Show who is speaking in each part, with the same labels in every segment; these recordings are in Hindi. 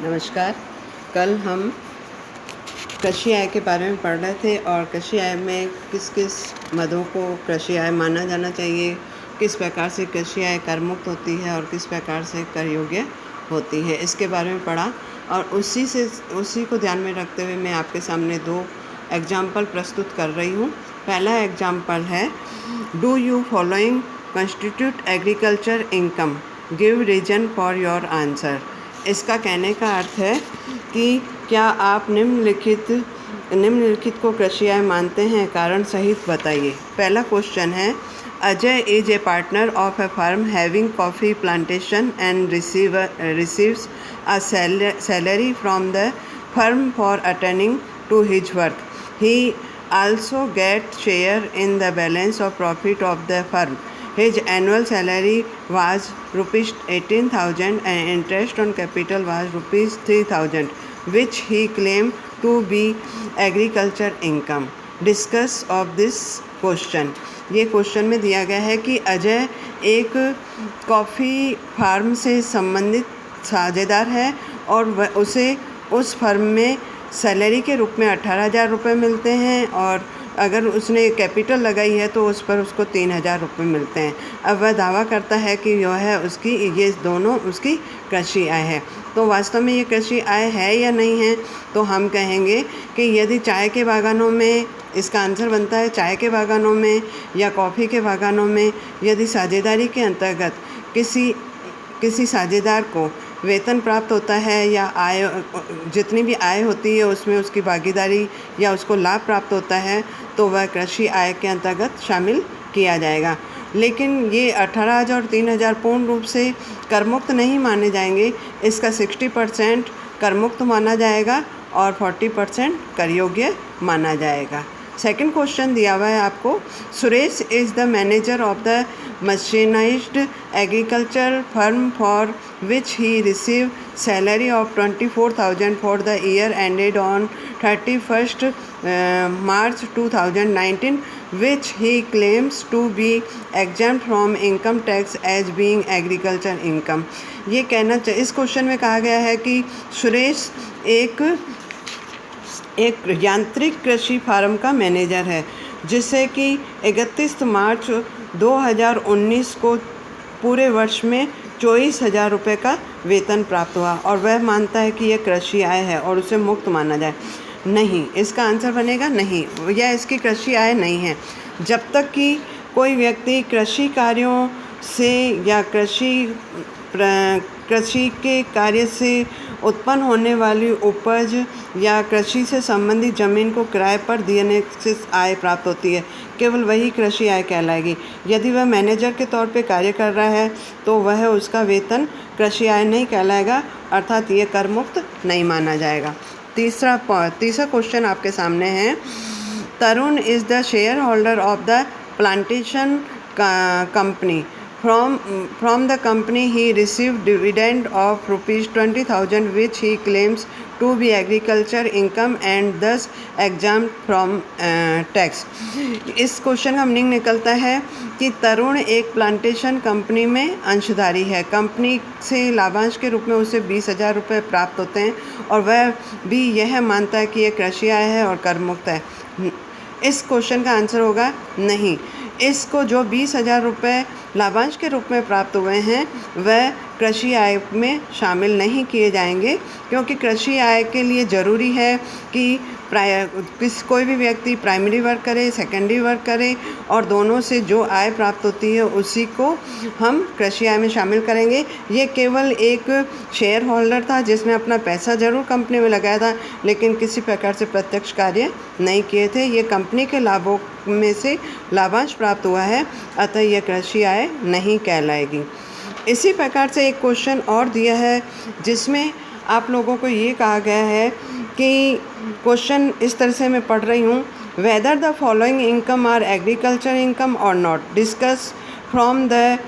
Speaker 1: नमस्कार। कल हम कृषि आय के बारे में पढ़ रहे थे और कृषि आय में किस किस मदों को कृषि आय माना जाना चाहिए, किस प्रकार से कृषि आय कर मुक्त होती है और किस प्रकार से कर योग्य होती है, इसके बारे में पढ़ा। और उसी को ध्यान में रखते हुए मैं आपके सामने 2 एग्जाम्पल प्रस्तुत कर रही हूँ। पहला एग्जाम्पल है, do you following constitute agriculture income, give reason for your answer. इसका कहने का अर्थ है कि क्या आप निम्नलिखित को कृषि आय मानते हैं, कारण सहित बताइए। पहला क्वेश्चन है, Ajay is a partner of a firm having coffee plantation and receives a salary from the firm for attending to his work. He also gets share in the balance of profit of the firm. His annual salary was rupees 18,000 and interest on capital was rupees 3,000, which he claimed to be agriculture income. Discuss of this question. ये क्वेश्चन में दिया गया है कि अजय एक कॉफ़ी फार्म से संबंधित साझेदार है और उसे उस फर्म में सैलरी के रूप में 18,000 रुपये मिलते हैं और अगर उसने कैपिटल लगाई है तो उस पर उसको 3,000 रुपये मिलते हैं। अब वह दावा करता है कि ये दोनों उसकी कृषि आय है। तो वास्तव में ये कृषि आय है या नहीं है, तो हम कहेंगे कि यदि चाय के बागानों में, इसका आंसर बनता है चाय के बागानों में या कॉफ़ी के बागानों में, यदि साझेदारी के अंतर्गत किसी साझेदार को वेतन प्राप्त होता है या आय, जितनी भी आय होती है उसमें उसकी भागीदारी या उसको लाभ प्राप्त होता है, तो वह कृषि आय के अंतर्गत शामिल किया जाएगा। लेकिन ये 18,000 और 3,000 पूर्ण रूप से करमुक्त नहीं माने जाएंगे। इसका 60% करमुक्त माना जाएगा और 40% कर योग्य माना जाएगा। सेकंड क्वेश्चन दिया हुआ है आपको, Suresh is the manager of the mechanised agriculture farm for which he received salary of 24,000 for the year ended on 31st March 2019, which he claims to be exempt from income tax as being agriculture income. ये कहना चाहिए, इस क्वेश्चन में कहा गया है कि सुरेश एक यांत्रिक कृषि फार्म का मैनेजर है जिससे कि 31 मार्च 2019 को पूरे वर्ष में 24,000 रुपये का वेतन प्राप्त हुआ और वह मानता है कि यह कृषि आय है और उसे मुक्त माना जाए। नहीं, इसका आंसर बनेगा नहीं, यह इसकी कृषि आय नहीं है। जब तक कि कोई व्यक्ति कृषि कार्यों से या कृषि के कार्य से उत्पन्न होने वाली उपज या कृषि से संबंधित ज़मीन को किराए पर देने से आय प्राप्त होती है, केवल वही कृषि आय कहलाएगी। यदि वह मैनेजर के तौर पे कार्य कर रहा है तो वह उसका वेतन कृषि आय नहीं कहलाएगा, अर्थात ये कर मुक्त नहीं माना जाएगा। तीसरा क्वेश्चन आपके सामने है, Tarun is the share holder of the plantation company. From the company he received dividend of rupees 20,000 which he claims to be agriculture income and thus exempt from tax. इस क्वेश्चन का मीनिंग निकलता है कि तरुण एक प्लांटेशन कंपनी में अंशधारी है। कंपनी से लाभांश के रूप में उसे 20,000 रुपये प्राप्त होते हैं और वह भी यह मानता है कि यह कृषि आय है और कर मुक्त है। इस क्वेश्चन का आंसर होगा नहीं। इसको जो 20,000 रुपये लाभांश के रूप में प्राप्त हुए हैं वह कृषि आय में शामिल नहीं किए जाएंगे, क्योंकि कृषि आय के लिए ज़रूरी है कि कोई भी व्यक्ति प्राइमरी वर्क करे, सेकेंडरी वर्क करे और दोनों से जो आय प्राप्त होती है उसी को हम कृषि आय में शामिल करेंगे। ये केवल एक शेयर होल्डर था जिसने अपना पैसा ज़रूर कंपनी में लगाया था लेकिन किसी प्रकार से प्रत्यक्ष कार्य नहीं किए थे। ये कंपनी के लाभों में से लाभांश प्राप्त हुआ है, अतः यह कृषि आय नहीं कहलाएगी। इसी प्रकार से एक क्वेश्चन और दिया है जिसमें आप लोगों को ये कहा गया है कि क्वेश्चन इस तरह से मैं पढ़ रही हूँ, whether the following income are agriculture income और not, discuss from the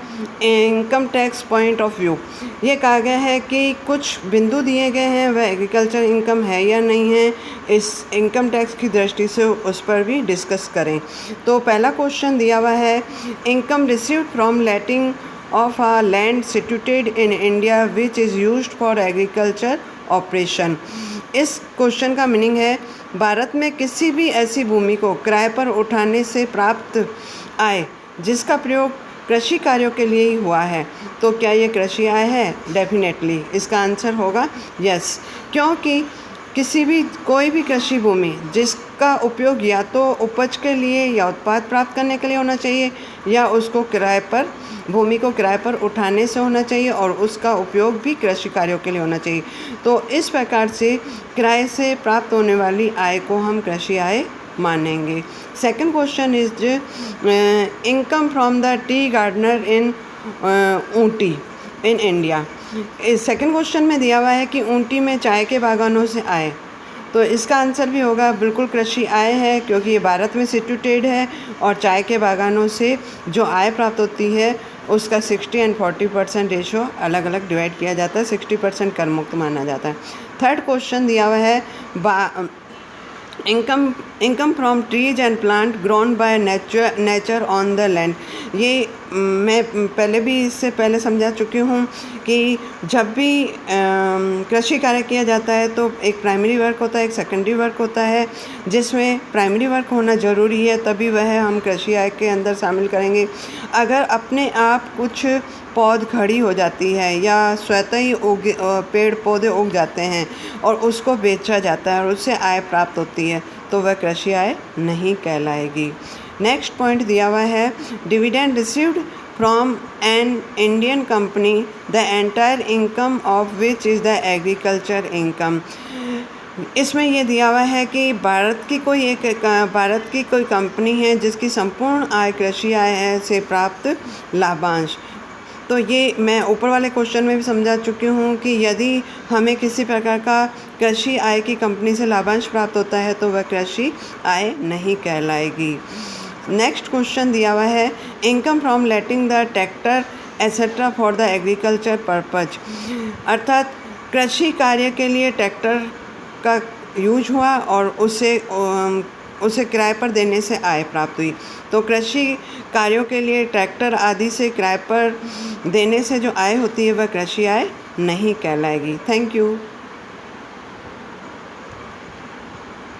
Speaker 1: income tax point of view. ये कहा गया है कि कुछ बिंदु दिए गए हैं, वह एग्रीकल्चर इनकम है या नहीं है, इस इनकम टैक्स की दृष्टि से उस पर भी डिस्कस करें। तो पहला क्वेश्चन दिया हुआ है, income received from letting of a land situated in India which is used for agriculture operation. इस क्वेश्चन का मीनिंग है भारत में किसी भी ऐसी भूमि को किराए पर उठाने से प्राप्त आय जिसका प्रयोग कृषि कार्यों के लिए ही हुआ है। तो क्या ये कृषि आय है? डेफिनेटली इसका आंसर होगा यस, क्योंकि कोई भी कृषि भूमि जिसका उपयोग या तो उपज के लिए या उत्पाद प्राप्त करने के लिए होना चाहिए या उसको भूमि को किराए पर उठाने से होना चाहिए और उसका उपयोग भी कृषि कार्यों के लिए होना चाहिए। तो इस प्रकार से किराए से प्राप्त होने वाली आय को हम कृषि आय मानेंगे। Second question is income from the tea gardener in Ooty in India. इस सेकंड क्वेश्चन में दिया हुआ है कि ऊटी में चाय के बागानों से आय, तो इसका आंसर भी होगा बिल्कुल कृषि आय है, क्योंकि ये भारत में सिचुएटेड है और चाय के बागानों से जो आय प्राप्त होती है उसका 60 एंड 40% रेशो अलग अलग डिवाइड किया जाता है, 60% कर मुक्त माना जाता है। थर्ड क्वेश्चन दिया हुआ है income from trees and plant grown by nature on the land. ये मैं इससे पहले समझा चुकी हूँ कि जब भी कृषि कार्य किया जाता है तो एक प्राइमरी वर्क होता है, एक सेकेंडरी वर्क होता है। जिसमें प्राइमरी वर्क होना ज़रूरी है तभी वह हम कृषि आय के अंदर शामिल करेंगे। अगर अपने आप कुछ पौध खड़ी हो जाती है या स्वतः ही पेड़ पौधे उग जाते हैं और उसको बेचा जाता है और उससे आय प्राप्त होती है तो वह कृषि आय नहीं कहलाएगी। नेक्स्ट पॉइंट दिया हुआ है dividend received from an Indian company the entire income of which is the agriculture income. इसमें यह दिया हुआ है कि भारत की कोई कंपनी है जिसकी संपूर्ण आय कृषि आय से प्राप्त लाभांश। तो ये मैं ऊपर वाले क्वेश्चन में भी समझा चुकी हूँ कि यदि हमें किसी प्रकार का कृषि आय की कंपनी से लाभांश प्राप्त होता है तो वह कृषि आय नहीं कहलाएगी। नेक्स्ट क्वेश्चन दिया हुआ है income from letting the tractor etcetera for the agriculture purpose, अर्थात कृषि कार्य के लिए ट्रैक्टर का यूज हुआ और उसे किराए पर देने से आय प्राप्त हुई। तो कृषि कार्यों के लिए ट्रैक्टर आदि से किराए पर देने से जो आय होती है वह कृषि आय नहीं कहलाएगी। Thank you.